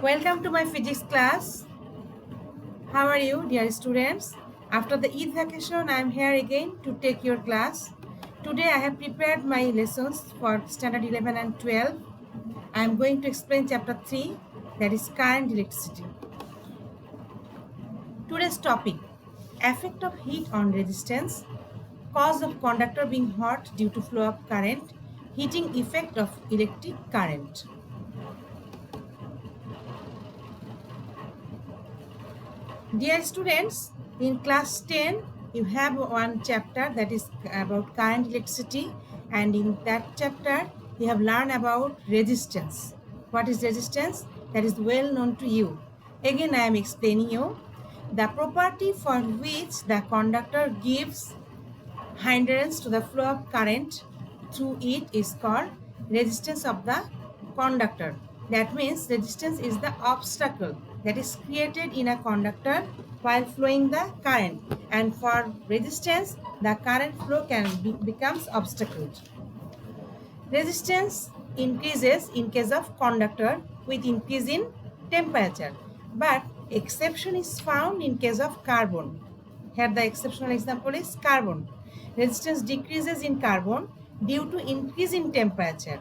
Welcome to my physics class. How are you, dear students? After the Eid vacation, I am here again to take your class. Today I have prepared my lessons for standard 11 and 12. I am going to explain chapter 3, that is current electricity. Today's topic: effect of heat on resistance, cause of conductor being hot due to flow of current, heating effect of electric current. Dear students, in class 10, you have one chapter that is about current electricity, and in that chapter, you have learned about resistance. What is resistance? That is well known to you. Again, I am explaining you the property for which the conductor gives hindrance to the flow of current through it is called resistance of the conductor. That means resistance is the obstacle that is created in a conductor while flowing the current, and for resistance the current flow becomes obstacled. Resistance increases in case of conductor with increase in temperature, but exception is found in case of carbon. Here the exceptional example is carbon. Resistance decreases in carbon due to increase in temperature.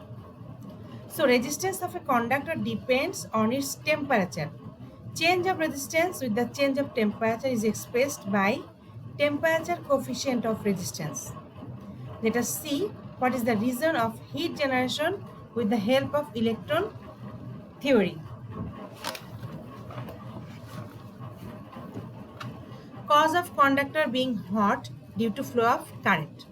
So resistance of a conductor depends on its temperature. Change of resistance with the change of temperature is expressed by temperature coefficient of resistance. Let us see what is the reason of heat generation with the help of electron theory. Cause of conductor being hot due to flow of current.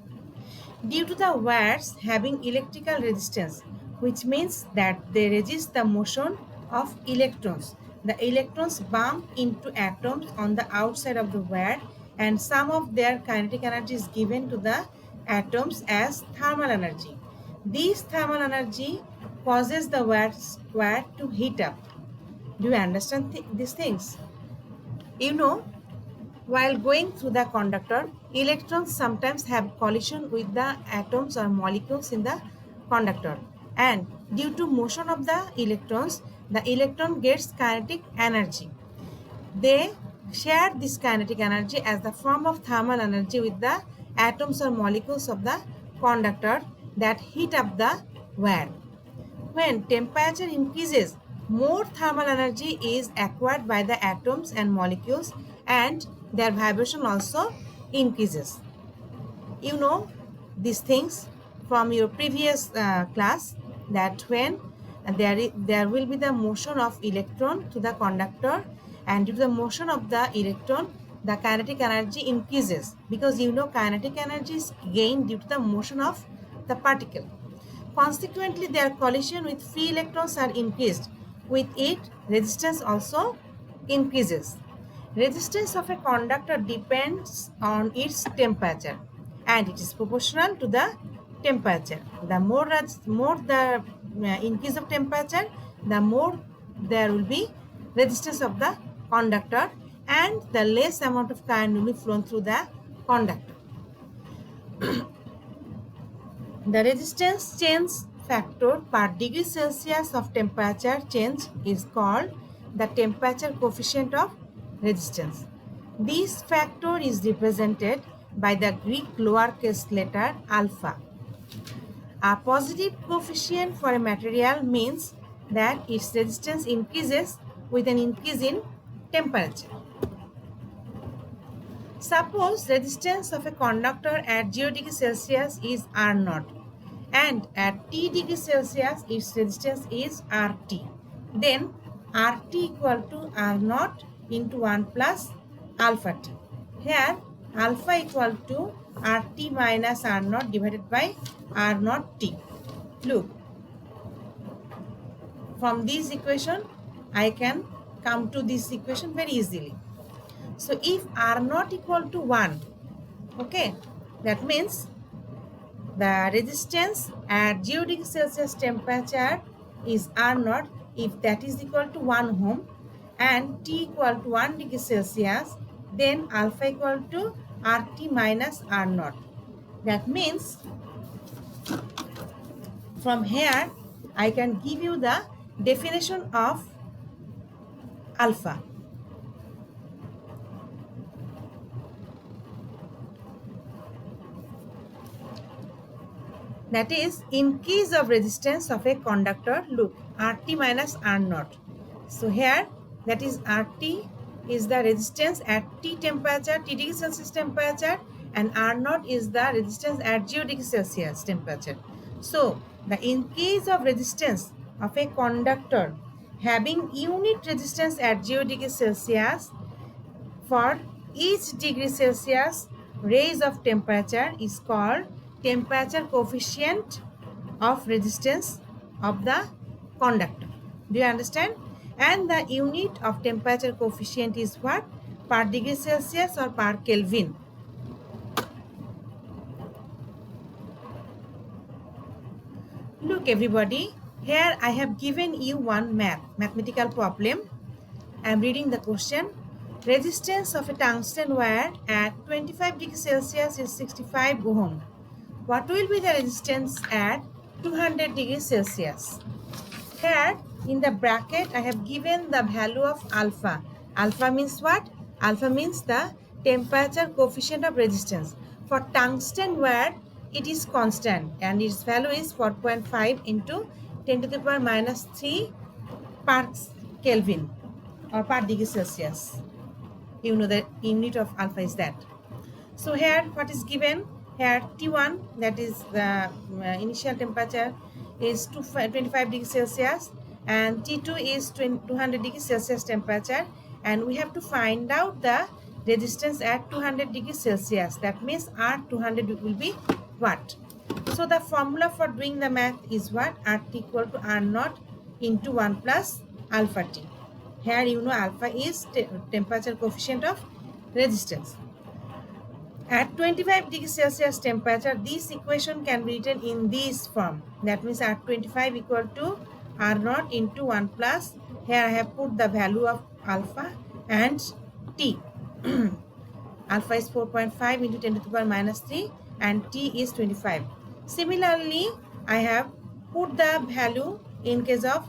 Due to the wires having electrical resistance, which means that they resist the motion of electrons. The electrons bump into atoms on the outside of the wire, and some of their kinetic energy is given to the atoms as thermal energy. This thermal energy causes the wire to heat up. Do you understand these things? You know, while going through the conductor, electrons sometimes have collision with the atoms or molecules in the conductor. And due to motion of the electron gets kinetic energy. They share this kinetic energy as the form of thermal energy with the atoms or molecules of the conductor that heat up the wire. When temperature increases, more thermal energy is acquired by the atoms and molecules, and their vibration also increases. You know these things from your previous class, that when there will be the motion of electron to the conductor, and due to the motion of the electron, the kinetic energy increases, because you know kinetic energy is gained due to the motion of the particle. Consequently, their collision with free electrons are increased. With it, resistance also increases. Resistance of a conductor depends on its temperature, and it is proportional to the temperature. The more the increase of temperature, the more there will be resistance of the conductor, and the less amount of current will be flown through the conductor. The resistance change factor per degree Celsius of temperature change is called the temperature coefficient of resistance. This factor is represented by the Greek lowercase letter alpha. A positive coefficient for a material means that its resistance increases with an increase in temperature. Suppose resistance of a conductor at 0 degree Celsius is R0, and at T degree Celsius its resistance is RT. Then RT equal to R0 into 1 plus alpha T. Here alpha equal to RT minus R0 divided by R0 T. Look, from this equation I can come to this equation very easily. So if R0 equal to 1, okay, that means the resistance at 0 degree Celsius temperature is R0 if that is equal to 1 ohm, and T equal to 1 degree Celsius, then alpha equal to RT minus R0. That means from here I can give you the definition of alpha. That is, increase of resistance of a conductor, look, RT minus R naught. So here, that is RT is the resistance at T temperature, T degree Celsius temperature, and R naught is the resistance at 0 degree Celsius temperature. So, the increase of resistance of a conductor having unit resistance at 0 degree Celsius for each degree Celsius raise of temperature is called temperature coefficient of resistance of the conductor. Do you understand? And the unit of temperature coefficient is what? Per degree Celsius or per Kelvin. Look everybody, here I have given you one mathematical problem. I am reading the question. Resistance of a tungsten wire at 25 degrees Celsius is 65 ohm. What will be the resistance at 200 degrees Celsius? Here in the bracket I have given the value of alpha. Alpha means what? Alpha means the temperature coefficient of resistance. For tungsten wire it is constant and its value is 4.5 into 10 to the power minus 3 per Kelvin or per degree Celsius. You know the unit of alpha is that. So here what is given? Here T1, that is the initial temperature, is 25 degrees Celsius, and T2 is 200 degrees Celsius temperature, and we have to find out the resistance at 200 degrees Celsius. That means R200 will be what? So the formula for doing the math is what? RT equal to R naught into 1 plus alpha T. Here you know alpha is temperature coefficient of resistance. At 25 degrees Celsius temperature, this equation can be written in this form. That means at 25 equal to R naught into 1 plus. Here I have put the value of alpha and T. Alpha is 4.5 into 10 to the power minus 3 and T is 25. Similarly, I have put the value in case of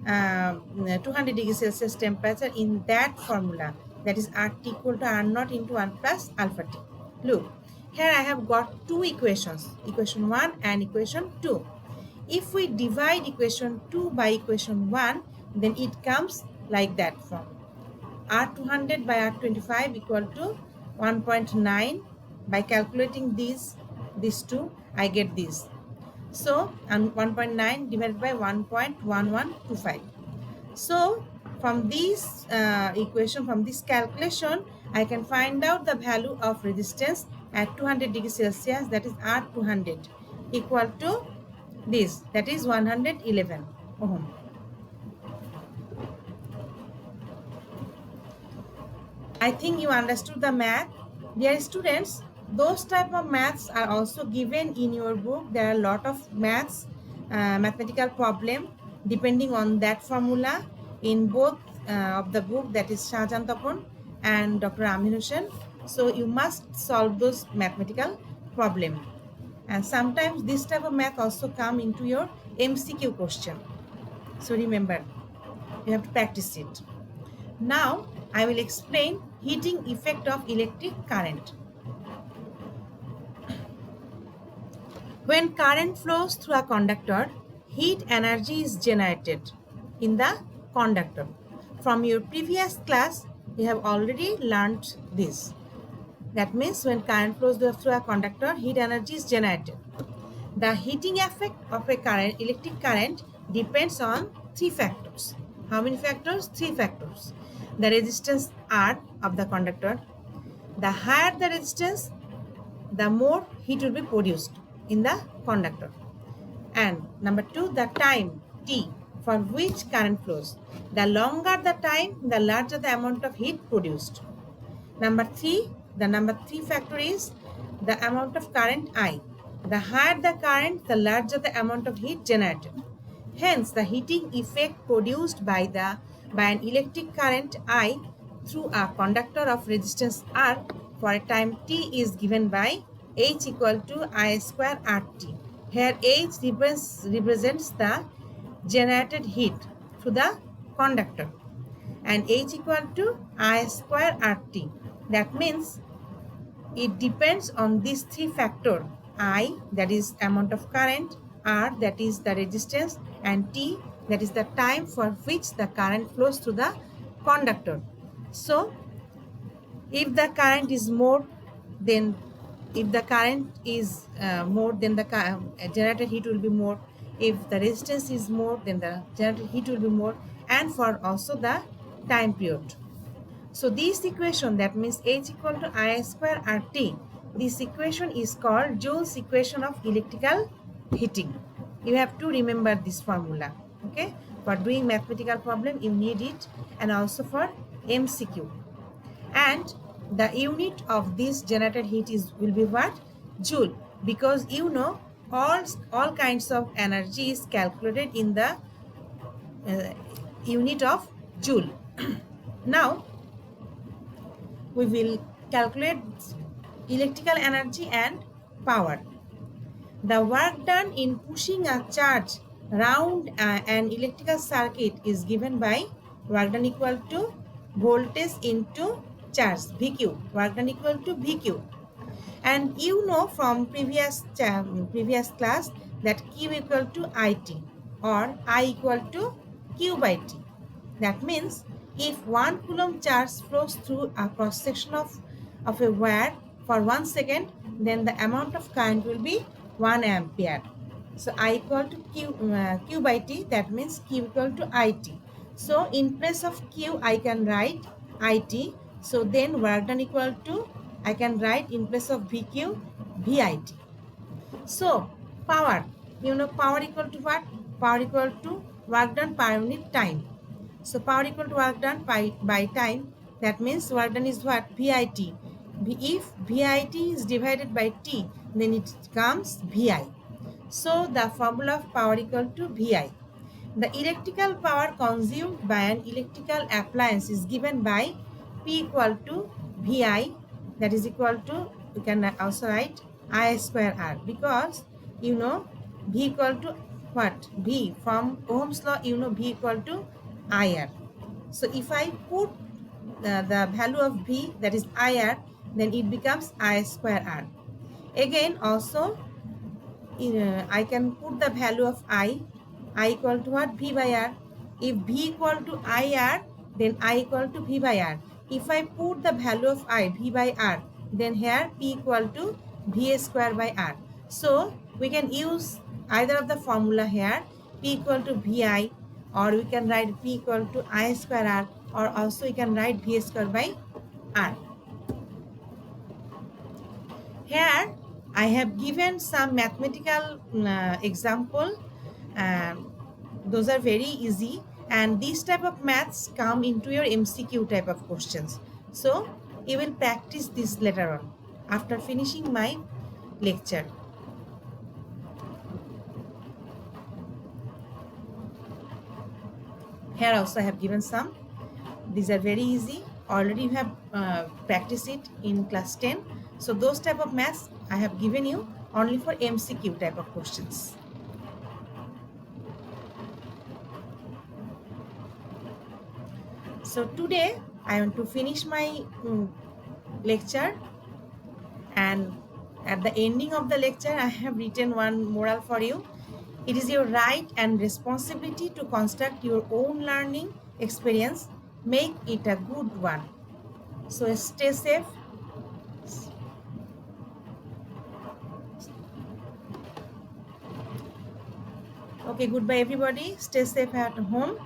200 degrees Celsius temperature in that formula. That is RT equal to R naught into 1 plus alpha T. Look, here I have got two equations, equation 1 and equation 2. If we divide equation 2 by equation 1, then it comes like that form. R200 by R25 equal to 1.9. By calculating these two, I get this. So, and 1.9 divided by 1.1125. So, from this equation, from this calculation, I can find out the value of resistance at 200 degrees Celsius, that is R200, equal to this, that is 111 ohm. I think you understood the math. Dear students, those type of maths are also given in your book. There are a lot of maths, mathematical problem depending on that formula in both of the book, that is Shahjahan Tapon and Dr. Amin Hussain. So you must solve those mathematical problem. And sometimes this type of math also come into your MCQ question. So remember, you have to practice it. Now I will explain heating effect of electric current. When current flows through a conductor, heat energy is generated in the conductor. From your previous class, you have already learned this. That means when current flows through a conductor, heat energy is generated. The heating effect of a current, electric current, depends on three factors. How many factors? Three factors. The resistance R of the conductor. The higher the resistance, the more heat will be produced in the conductor. And number two, the time T for which current flows. The longer the time, the larger the amount of heat produced. Number three, the number three factor is the amount of current I. The higher the current, the larger the amount of heat generated. Hence, the heating effect produced by an electric current I through a conductor of resistance R for a time T is given by H equal to I square RT. Here H represents the generated heat through the conductor, and H equal to I square RT. That means it depends on these three factors: I, that is amount of current, R, that is the resistance, and T, that is the time for which the current flows through the conductor. So if the current is more, then if the current is more, then the generated heat will be more. If the resistance is more, then the generated heat will be more, and for also the time period. So this equation, that means H equal to I square RT, this equation is called Joule's equation of electrical heating. You have to remember this formula. Okay, for doing mathematical problem you need it, and also for MCQ. And the unit of this generated heat is will be what? Joule, because you know all kinds of energy is calculated in the uh, unit of joule. Now we will calculate electrical energy and power. The work done in pushing a charge round an electrical circuit is given by work done equal to voltage into charge, VQ. Work done equal to VQ. And you know from previous class that Q equal to IT, or I equal to Q by T. That means if 1 coulomb charge flows through a cross section of a wire for 1 second, then the amount of current will be 1 ampere. So I equal to Q by T, that means Q equal to IT. So in place of Q I can write IT. So then work done equal to, I can write in place of VQ VIT. So power, you know power equal to what? Power equal to work done per unit time. So power equal to work done by time. That means work done is what? VIT. If VIT is divided by T, then it becomes VI. So the formula of power equal to VI. The electrical power consumed by an electrical appliance is given by P equal to VI, that is equal to, you can also write I square R, because you know V equal to what? V, from Ohm's law you know V equal to IR. So if I put the value of V, that is IR, then it becomes I square R. Again also I can put the value of I equal to what? V by R. If V equal to IR, then I equal to V by R. If I put the value of I, V by R, then here P equal to V square by R. So we can use either of the formula here, P equal to VI, or we can write P equal to I square R, or also we can write V square by R. Here I have given some mathematical example. Those are very easy, and these type of maths come into your MCQ type of questions. So you will practice this later on after finishing my lecture. Here also I have given some. These are very easy. Already you have practiced it in class 10. So those type of maths I have given you only for MCQ type of questions. So today I want to finish my lecture, and at the ending of the lecture I have written one moral for you. It is your right and responsibility to construct your own learning experience. Make it a good one. So stay safe. Okay, goodbye everybody. Stay safe at home.